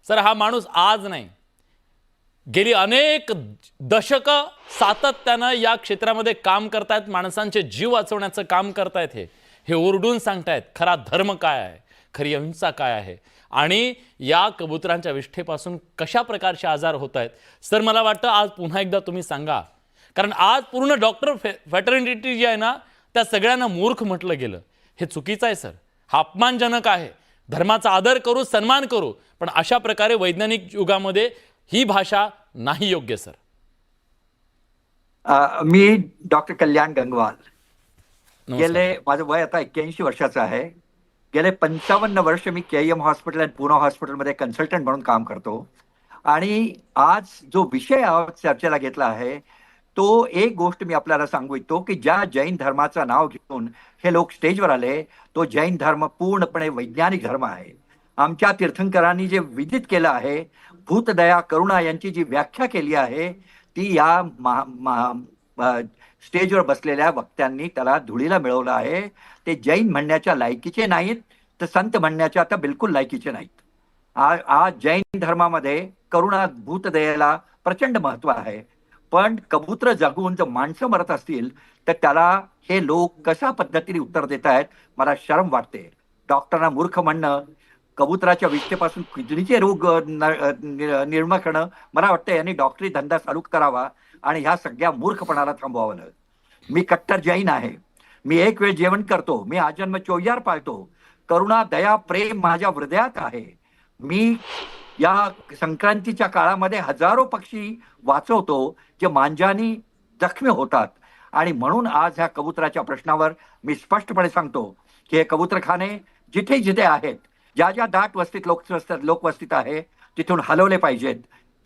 Sir हा माणूस आज नाही, गेली अनेक दशकं सातत्यानं या क्षेत्रामध्ये काम करतायत, माणसांचे जीव वाचवण्याचं काम करतायत. हे ओरडून सांगतायत खरा धर्म काय आहे, खरी अहिंसा काय आहे, आणि या कबुतरांच्या विष्ठेपासून कशा प्रकारचे आजार होत आहेत. सर मला वाटतं आज पुन्हा एकदा तुम्ही सांगा, कारण आज पूर्ण डॉक्टर फॅटर्निटी जी आहे ना, त्या सगळ्यांना मूर्ख म्हटलं गेलं. हे चुकीचं आहे सर, हा अपमानजनक आहे. धर्माचा आदर करू, सन्मान करू, पण अशा प्रकारे वैज्ञानिक युगामध्ये ही भाषा नाही योग्य सर. मी डॉक्टर कल्याण गंगवाल. नमस्कार. गेले माझं वय आता 81 वर्षाचं आहे. गेले 55 वर्ष मी केईएम हॉस्पिटल आणि पूना हॉस्पिटलमध्ये कन्सल्टंट म्हणून काम करतो. आणि आज जो विषय चर्चेला घेतला आहे तो एक गोष्ट मी आपल्याला सांगू इच्छितो की ज्या जैन धर्माचं नाव घेऊन हे लोक स्टेजवर आले, तो जैन धर्म पूर्णपणे वैज्ञानिक धर्म आहे. आमच्या तीर्थंकरांनी जे विदित केलं आहे, भूतदया करुणा यांची जी व्याख्या केली आहे, ती या स्टेजवर बसलेल्या वक्त्यांनी त्याला धुळीला मिळवलं आहे. ते जैन म्हणण्याच्या लायकीचे नाहीत, तर संत म्हणण्याच्या आता बिलकुल लायकीचे नाहीत. आज जैन धर्मामध्ये करुणा भूतदयेला प्रचंड महत्व आहे. पण कबूतर जगून जर माणसं मरत असतील तर त्याला हे लोक कशा पद्धतीने उत्तर देत आहेत, मला शरम वाटते. डॉक्टरांना मूर्ख म्हणणं, कबुतराच्या विष्ठेपासून किडनीचे रोग निर्माण करणं, मला वाटतं यांनी डॉक्टरी धंदा चालू करावा आणि ह्या सगळ्या मूर्खपणाला थांबवावं. मी कट्टर जैन आहे. मी एक वेळ जेवण करतो. मी आजन्म चोयार पाळतो. करुणा दया प्रेम माझ्या हृदयात आहे. मी या संक्रांतीच्या काळामध्ये हजारो पक्षी वाचवतो जे मांजानी जखमी होतात. आणि म्हणून आज ह्या कबुतराच्या प्रश्नावर मी स्पष्टपणे सांगतो की हे कबुतरखाने जिथे जिथे आहेत, ज्या ज्या दाट वस्तीत लोकवस्तीत आहे, तिथून हलवले पाहिजेत.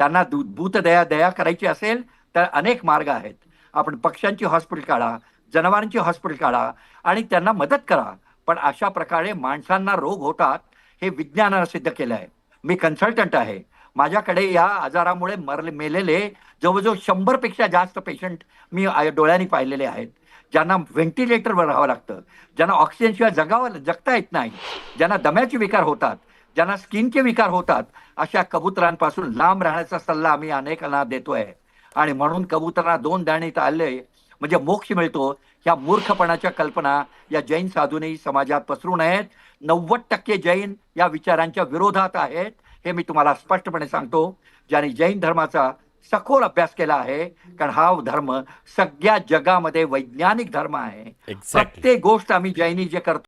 त्यांना भूतदया दया करायची असेल तर अनेक मार्ग आहेत. आपण पक्ष्यांची हॉस्पिटल काढा, जनावरांची हॉस्पिटल काढा आणि त्यांना मदत करा. पण अशा प्रकारे माणसांना रोग होतात हे विज्ञानानं सिद्ध केलं आहे. मी कन्सल्टंट आहे. माझ्याकडे या आजारामुळे मेलेले जवळजवळ 100 पेक्षा जास्त पेशंट मी डोळ्यांनी पाहिलेले आहेत, ज्यांना व्हेंटिलेटरवर राहावं लागतं, ज्यांना ऑक्सिजनशिवाय जगता येत नाही, ज्यांना दम्याचे विकार होतात, ज्यांना स्किनचे विकार होतात. अशा कबुतरांपासून लांब राहण्याचा सल्ला आम्ही अनेकांना देतोय. आणि म्हणून कबुतरांना 2 दाणे आले म्हणजे मोक्ष मिळतो, ह्या मूर्खपणाच्या कल्पना या जैन साधूंनी समाजात पसरू नयेत. 90% जैन या विचारांच्या विरोधात आहेत, हे मी तुम्हाला स्पष्टपणे सांगतो, ज्यांनी जैन धर्माचा सखोल अभ्यास केला आहे. कारण हा धर्म सगळ्या जगामध्ये वैज्ञानिक धर्म आहे. प्रत्येक गोष्ट आम्ही जैनी जे करतो